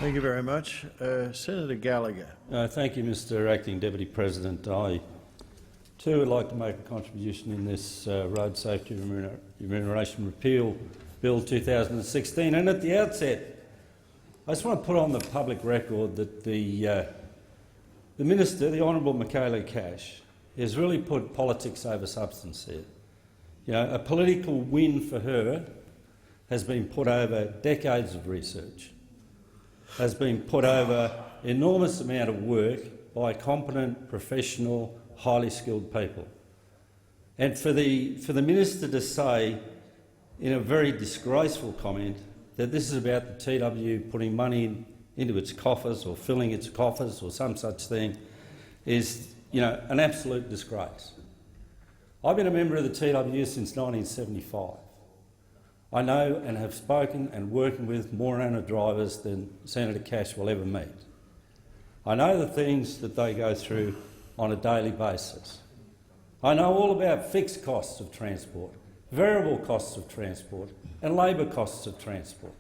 Thank you very much. Senator Gallacher. Thank you, Mr Acting Deputy President. I too would like to make a contribution in this Road Safety Remuneration Repeal Bill 2016. And at the outset, I just want to put on the public record that the Minister, the Honourable Michaela Cash, has really put politics over substance here. You know, a political win for her has been put over decades of research, has been put over enormous amount of work by competent, professional, highly skilled people. And for the Minister to say in a very disgraceful comment that this is about the TWU putting money into its coffers or filling its coffers or some such thing is, you know, an absolute disgrace. I've been a member of the TWU since 1975. I know and have spoken and working with more owner-drivers than Senator Cash will ever meet. I know the things that they go through on a daily basis. I know all about fixed costs of transport, variable costs of transport and labour costs of transport.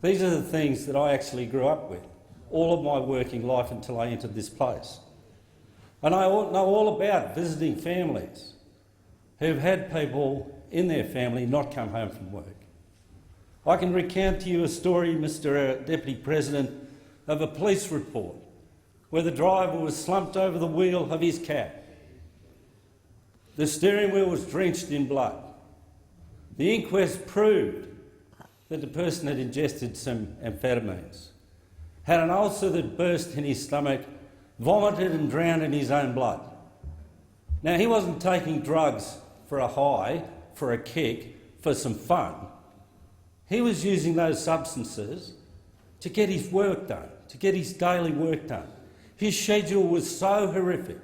These are the things that I actually grew up with all of my working life until I entered this place. And I know all about visiting families who've had people in their family not come home from work. I can recount to you a story, Mr Deputy President, of a police report where the driver was slumped over the wheel of his cab. The steering wheel was drenched in blood. The inquest proved that the person had ingested some amphetamines, had an ulcer that burst in his stomach, vomited and drowned in his own blood. Now, he wasn't taking drugs for a high, for a kick, for some fun. He was using those substances to get his work done, to get his daily work done. His schedule was so horrific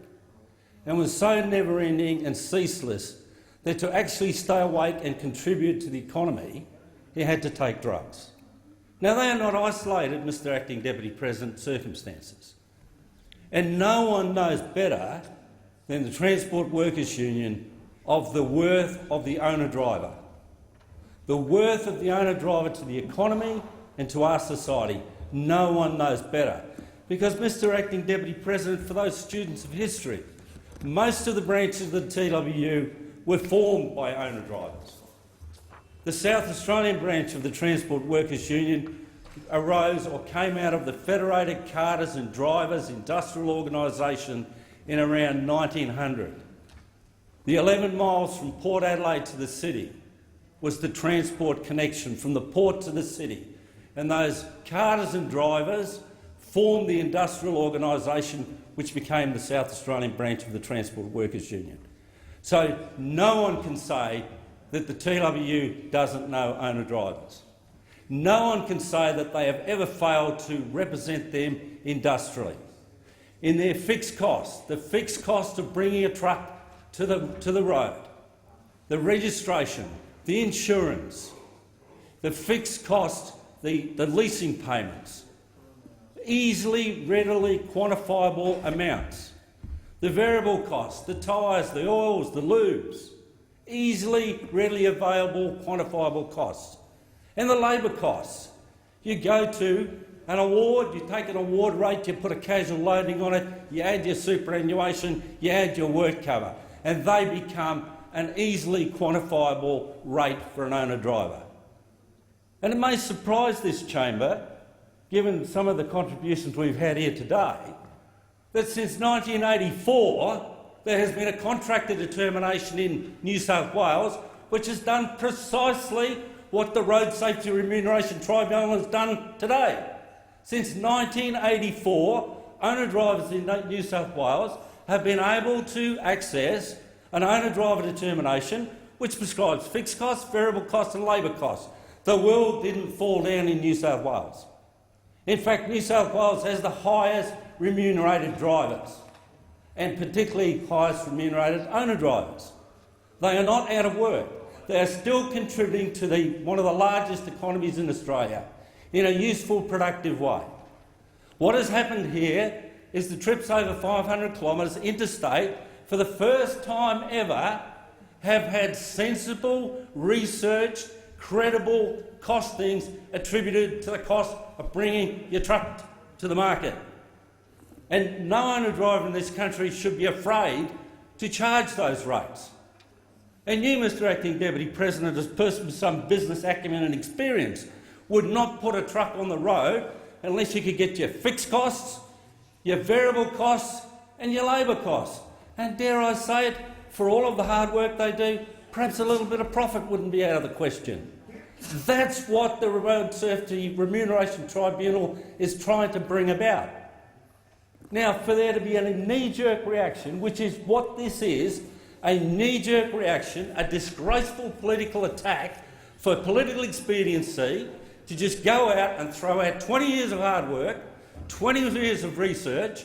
and was so never-ending and ceaseless that to actually stay awake and contribute to the economy, he had to take drugs. Now, they are not isolated, Mr Acting Deputy President, circumstances. And no one knows better than the Transport Workers Union of the worth of the owner-driver. The worth of the owner-driver to the economy and to our society. No one knows better. Because, Mr Acting Deputy President, for those students of history, most of the branches of the TWU were formed by owner-drivers. The South Australian branch of the Transport Workers Union arose or came out of the Federated Carters and Drivers Industrial Organisation in around 1900. The 11 miles from Port Adelaide to the city was the transport connection from the port to the city, and those carters and drivers formed the industrial organisation which became the South Australian branch of the Transport Workers Union. So no one can say that the TWU doesn't know owner-drivers. No one can say that they have ever failed to represent them industrially. In their fixed costs, the fixed cost of bringing a truck to the road, the registration, the insurance, the fixed cost, the leasing payments, easily, readily quantifiable amounts, the variable costs, the tyres, the oils, the lubes, easily, readily available, quantifiable costs. And the labour costs. You go to an award, you take an award rate, you put a casual loading on it, you add your superannuation, you add your work cover, and they become an easily quantifiable rate for an owner-driver. And it may surprise this chamber, given some of the contributions we've had here today, that since 1984 there has been a contractor determination in New South Wales which has done precisely what the Road Safety Remuneration Tribunal has done today. Since 1984, owner-drivers in New South Wales have been able to access an owner-driver determination which prescribes fixed costs, variable costs and labour costs. The world didn't fall down in New South Wales. In fact, New South Wales has the highest remunerated drivers, and particularly highest remunerated owner-drivers. They are not out of work. They are still contributing to one of the largest economies in Australia in a useful, productive way. What has happened here is the trips over 500 kilometres interstate, for the first time ever, have had sensible, researched, credible costings attributed to the cost of bringing your truck to the market. And no owner-driver in this country should be afraid to charge those rates. And you, Mr Acting Deputy President, as a person with some business acumen and experience, would not put a truck on the road unless you could get your fixed costs, your variable costs and your labour costs. And dare I say it, for all of the hard work they do, perhaps a little bit of profit wouldn't be out of the question. That's what the Road Safety Remuneration Tribunal is trying to bring about. Now, for there to be a knee-jerk reaction, which is what this is, a knee-jerk reaction, a disgraceful political attack for political expediency, to just go out and throw out 20 years of hard work, 20 years of research,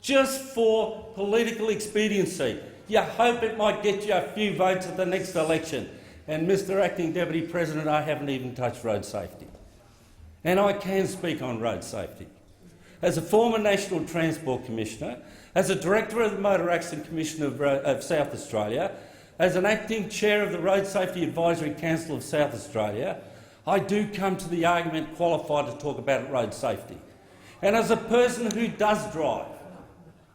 just for political expediency. You hope it might get you a few votes at the next election. And Mr Acting Deputy President, I haven't even touched road safety. And I can speak on road safety. As a former National Transport Commissioner, as a Director of the Motor Accident Commission of South Australia, as an Acting Chair of the Road Safety Advisory Council of South Australia, I do come to the argument qualified to talk about road safety. And as a person who does drive,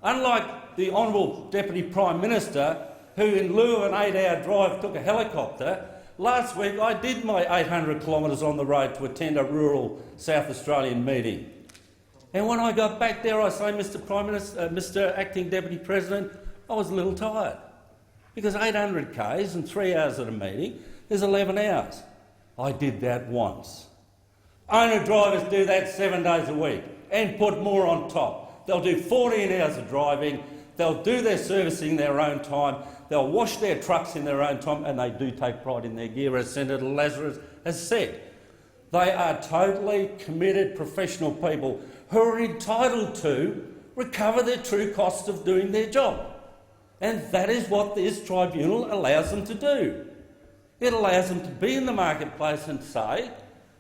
unlike the Honourable Deputy Prime Minister, who in lieu of an 8-hour drive took a helicopter, last week I did my 800 kilometres on the road to attend a rural South Australian meeting. And when I got back there, I say, Mr Acting Deputy President, I was a little tired. Because 800 k's and 3 hours at a meeting is 11 hours. I did that once. Owner-drivers do that 7 days a week and put more on top. They'll do 14 hours of driving, they'll do their servicing in their own time, they'll wash their trucks in their own time, and they do take pride in their gear, as Senator Lazarus has said. They are totally committed professional people who are entitled to recover their true costs of doing their job. And that is what this tribunal allows them to do. It allows them to be in the marketplace and say,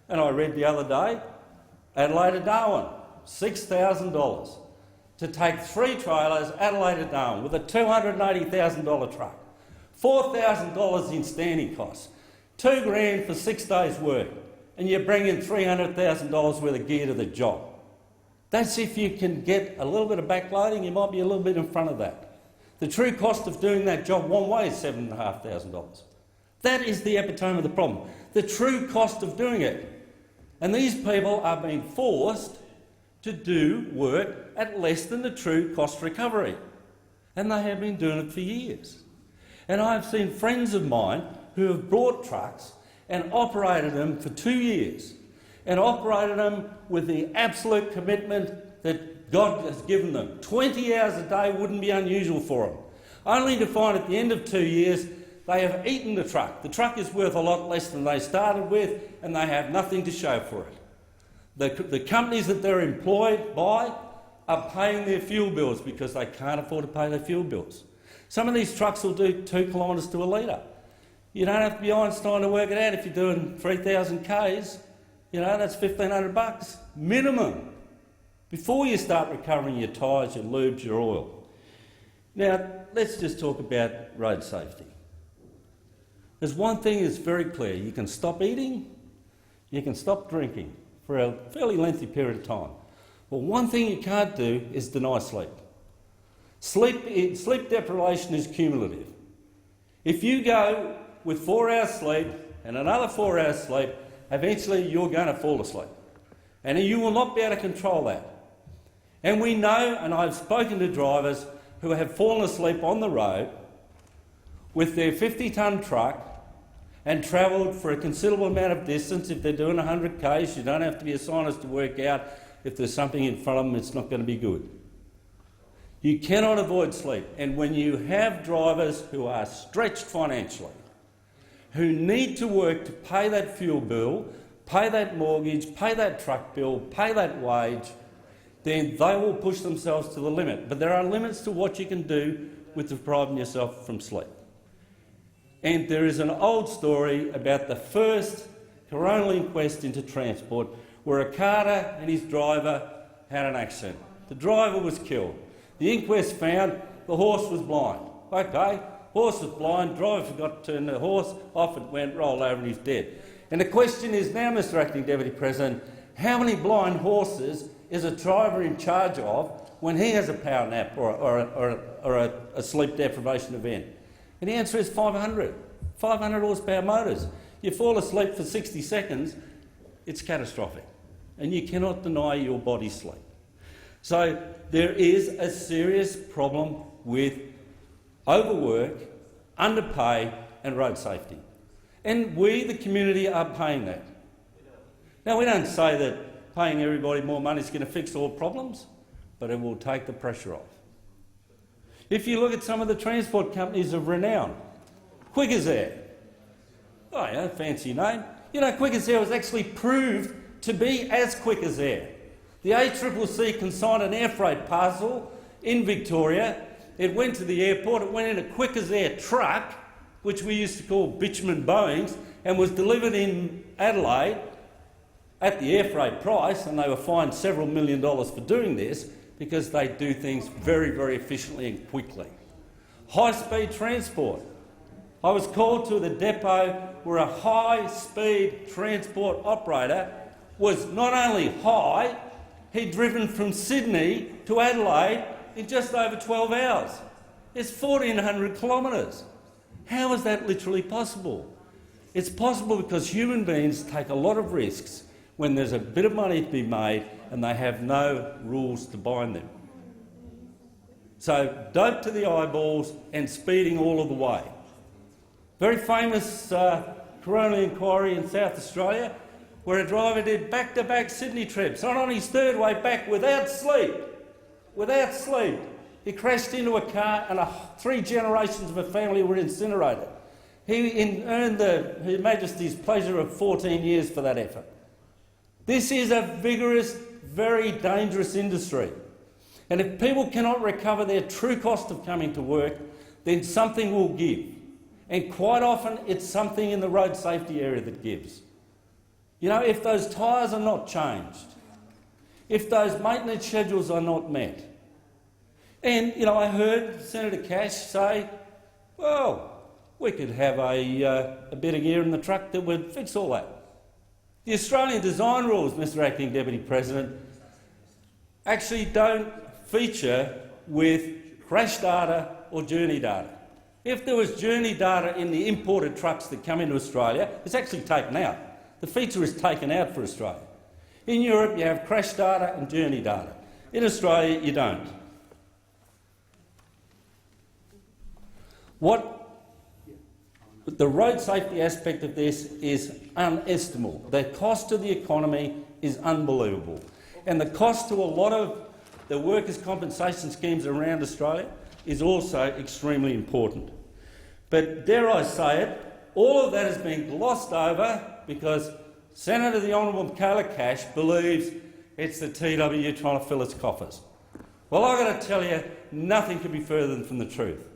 and I read the other day, Adelaide to Darwin, $6,000 to take 3 trailers, Adelaide to Darwin, with a $280,000 truck, $4,000 in standing costs, $2 grand for 6 days' work, and you bring in $300,000 worth of gear to the job. That's if you can get a little bit of backloading, you might be a little bit in front of that. The true cost of doing that job one way is $7,500. That is the epitome of the problem, the true cost of doing it. And these people are being forced to do work at less than the true cost recovery. And they have been doing it for years. And I have seen friends of mine who have brought trucks and operated them for 2 years, and operated them with the absolute commitment that God has given them. 20 hours a day wouldn't be unusual for them, only to find at the end of 2 years they have eaten the truck. The truck is worth a lot less than they started with, and they have nothing to show for it. The companies that they're employed by are paying their fuel bills because they can't afford to pay their fuel bills. Some of these trucks will do 2 kilometres to a litre. You don't have to be Einstein to work it out. If you're doing 3,000 k's, you know, that's $1,500 minimum before you start recovering your tyres, your lubes, your oil. Now, let's just talk about road safety. There's one thing that's very clear. You can stop eating, you can stop drinking for a fairly lengthy period of time. Well, one thing you can't do is deny sleep. Sleep deprivation is cumulative. If you go with 4 hours sleep and another 4 hours sleep, eventually you're going to fall asleep. And you will not be able to control that. And we know, and I've spoken to drivers who have fallen asleep on the road with their 50-tonne truck and travelled for a considerable amount of distance. If they're doing 100 k's, you don't have to be a scientist to work out if there's something in front of them, it's not going to be good. You cannot avoid sleep. And when you have drivers who are stretched financially, who need to work to pay that fuel bill, pay that mortgage, pay that truck bill, pay that wage, then they will push themselves to the limit. But there are limits to what you can do with depriving yourself from sleep. And there is an old story about the first coronal inquest into transport where a carter and his driver had an accident. The driver was killed. The inquest found the horse was blind. Okay, horse was blind, driver forgot to turn the horse, off it went, rolled over and he's dead. And the question is now, Mr Acting Deputy President, how many blind horses is a driver in charge of when he has a power nap or a sleep deprivation event? And the answer is 500. 500 horsepower motors. You fall asleep for 60 seconds, it's catastrophic. And you cannot deny your body sleep. So there is a serious problem with overwork, underpay and road safety. And we, the community, are paying that. Now, we don't say that paying everybody more money is going to fix all problems, but it will take the pressure off. If you look at some of the transport companies of renown, Quick as Air. Oh yeah, fancy name. You know, Quick as Air was actually proved to be as quick as air. The ACCC consigned an air freight parcel in Victoria. It went to the airport, it went in a Quick as Air truck, which we used to call bitumen Boeings, and was delivered in Adelaide at the air freight price, and they were fined several $1 million for doing this because they do things very, very efficiently and quickly. High-speed transport. I was called to the depot where a high-speed transport operator was not only high, he'd driven from Sydney to Adelaide in just over 12 hours. It's 1,400 kilometres. How is that literally possible? It's possible because human beings take a lot of risks when there's a bit of money to be made and they have no rules to bind them. So dope to the eyeballs and speeding all of the way. Very famous coronial inquiry in South Australia where a driver did back-to-back Sydney trips, and on his third way back without sleep, he crashed into a car and 3 generations of a family were incinerated. He earned Her Majesty's pleasure of 14 years for that effort. This is a vigorous, very dangerous industry. And if people cannot recover their true cost of coming to work, then something will give. And quite often it's something in the road safety area that gives. You know, if those tyres are not changed, if those maintenance schedules are not met, and, you know, I heard Senator Cash say, well, we could have a bit of gear in the truck that would fix all that. The Australian design rules, Mr Acting Deputy President, actually don't feature with crash data or journey data. If there was journey data in the imported trucks that come into Australia, it's actually taken out. The feature is taken out for Australia. In Europe, you have crash data and journey data. In Australia, you don't. The road safety aspect of this is unestimable. The cost to the economy is unbelievable. And the cost to a lot of the workers' compensation schemes around Australia is also extremely important. But dare I say it, all of that has been glossed over because Senator the Honourable Gallacher believes it's the TW trying to fill its coffers. Well, I've got to tell you, nothing could be further from the truth.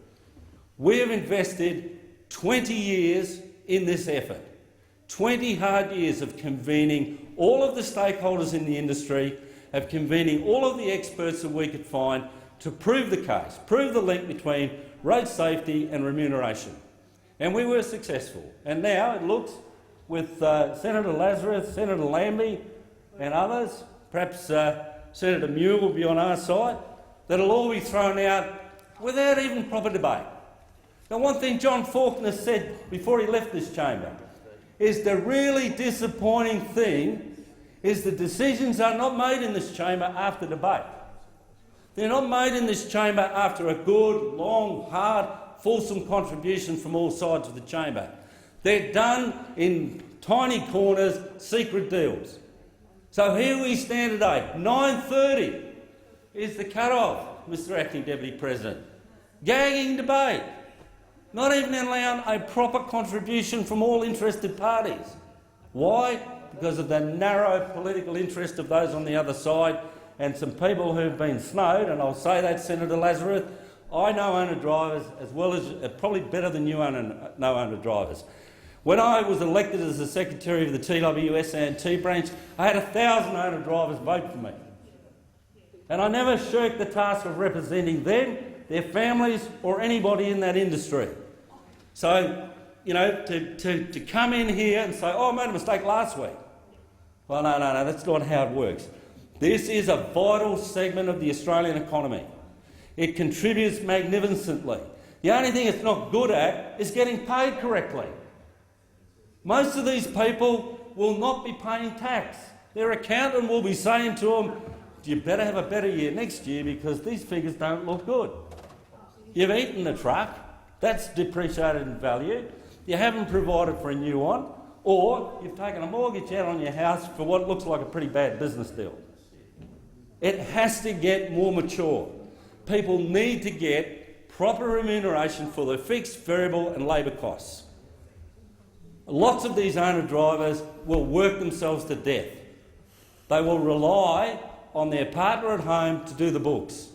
We have invested 20 years in this effort, 20 hard years of convening all of the stakeholders in the industry, of convening all of the experts that we could find to prove the case, prove the link between road safety and remuneration. And we were successful. And now it looks, with Senator Lazarus, Senator Lambie and others, perhaps Senator Muir will be on our side, that it'll all be thrown out without even proper debate. Now, one thing John Faulkner said before he left this chamber is the really disappointing thing is the decisions are not made in this chamber after debate. They're not made in this chamber after a good, long, hard, fulsome contribution from all sides of the chamber. They're done in tiny corners, secret deals. So here we stand today. 9:30 is the cut-off, Mr Acting Deputy President. Gagging debate. Not even allowing a proper contribution from all interested parties. Why? Because of the narrow political interest of those on the other side and some people who've been snowed, and I'll say that, Senator Lazarus, I know owner-drivers as well as, probably better than you know owner-drivers. When I was elected as the Secretary of the TWS&T branch, I had 1,000 owner-drivers vote for me. And I never shirked the task of representing them, their families or anybody in that industry. So, to come in here and say, oh, I made a mistake last week. Well, no, that's not how it works. This is a vital segment of the Australian economy. It contributes magnificently. The only thing it's not good at is getting paid correctly. Most of these people will not be paying tax. Their accountant will be saying to them, you better have a better year next year because these figures don't look good. You've eaten the truck, that's depreciated in value, you haven't provided for a new one, or you've taken a mortgage out on your house for what looks like a pretty bad business deal. It has to get more mature. People need to get proper remuneration for their fixed, variable and labour costs. Lots of these owner-drivers will work themselves to death. They will rely on their partner at home to do the books.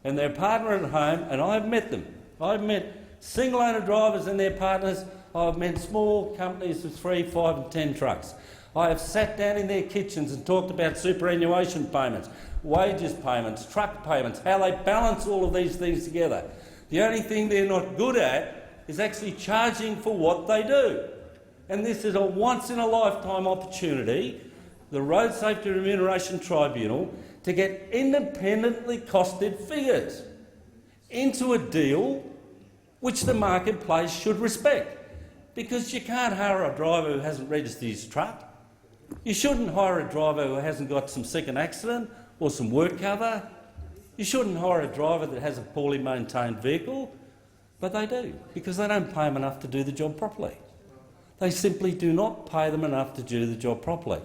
And their partner at home, and I've met them, I've met single owner-drivers and their partners, I've met small companies with 3, 5 and 10 trucks. I have sat down in their kitchens and talked about superannuation payments, wages payments, truck payments, how they balance all of these things together. The only thing they're not good at is actually charging for what they do. And this is a once-in-a-lifetime opportunity, the Road Safety Remuneration Tribunal, to get independently costed figures into a deal which the marketplace should respect. Because you can't hire a driver who hasn't registered his truck. You shouldn't hire a driver who hasn't got some second accident or some work cover. You shouldn't hire a driver that has a poorly maintained vehicle. But they do, because they don't pay them enough to do the job properly. They simply do not pay them enough to do the job properly.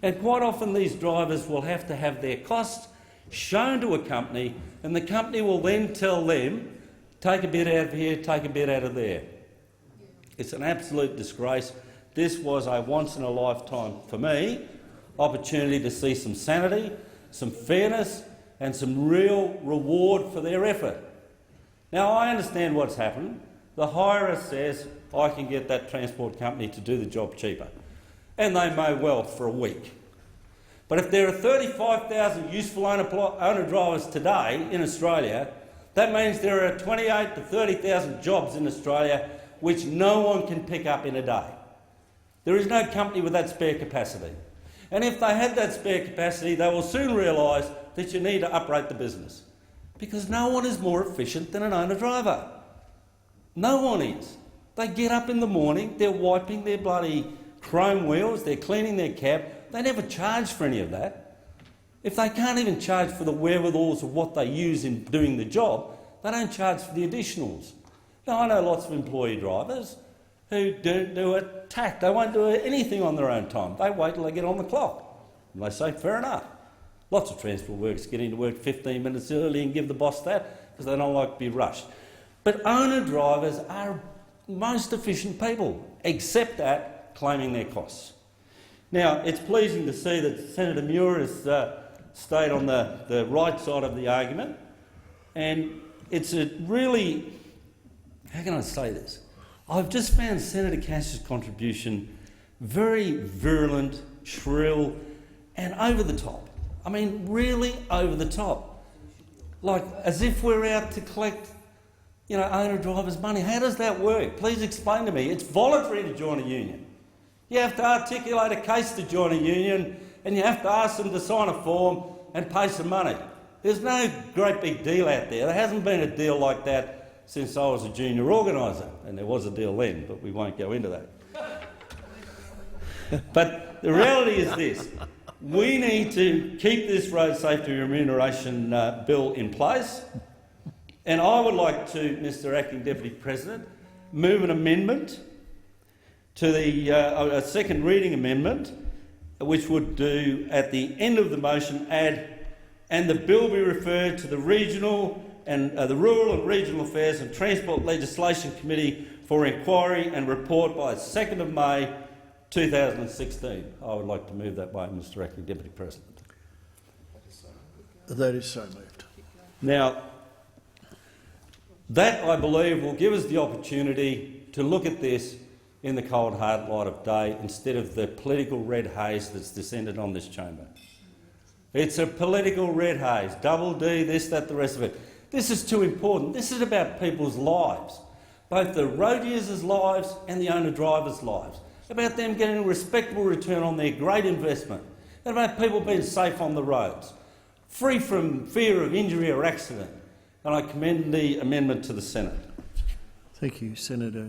And quite often these drivers will have to have their costs shown to a company, and the company will then tell them, take a bit out of here, take a bit out of there. It's an absolute disgrace. This was a once-in-a-lifetime, for me, opportunity to see some sanity, some fairness and some real reward for their effort. Now, I understand what's happened. The hirer says, I can get that transport company to do the job cheaper. And they may well for a week. But if there are 35,000 useful owner-drivers today in Australia, that means there are 28,000 to 30,000 jobs in Australia which no one can pick up in a day. There is no company with that spare capacity. And if they had that spare capacity, they will soon realise that you need to uprate the business. Because no one is more efficient than an owner-driver. No one is. They get up in the morning, they're wiping their bloody chrome wheels, they're cleaning their cab. They never charge for any of that. If they can't even charge for the wherewithals of what they use in doing the job, they don't charge for the additionals. Now, I know lots of employee drivers who don't do a tack. They won't do anything on their own time. They wait till they get on the clock. And they say, fair enough. Lots of transport workers get into work 15 minutes early and give the boss that because they don't like to be rushed. But owner-drivers are most efficient people, except at claiming their costs. Now, it's pleasing to see that Senator Muir has stayed on the right side of the argument, and it's a really, how can I say this? I've just found Senator Cash's contribution very virulent, shrill and over the top. I mean, really over the top. Like, as if we're out to collect, owner-drivers' money. How does that work? Please explain to me. It's voluntary to join a union. You have to articulate a case to join a union, and you have to ask them to sign a form and pay some money. There's no great big deal out there. There hasn't been a deal like that since I was a junior organiser, and there was a deal then, but we won't go into that. But the reality is this. We need to keep this road safety remuneration bill in place, and I would like to, Mr Acting Deputy President, move an amendment to a second reading amendment, which would do, at the end of the motion, add, and the bill be referred to the Regional and the Rural and Regional Affairs and Transport Legislation Committee for inquiry and report by 2nd of May 2016. I would like to move that way, Mr Acting Deputy President. That is so moved. Now, that, I believe, will give us the opportunity to look at this in the cold hard light of day instead of the political red haze that's descended on this chamber. It's a political red haze, double D, this, that, the rest of it. This is too important. This is about people's lives. both the road users' lives and the owner-drivers' lives, about them getting a respectable return on their great investment, and about people being safe on the roads, free from fear of injury or accident. And I commend the amendment to the Senate. Thank you, Senator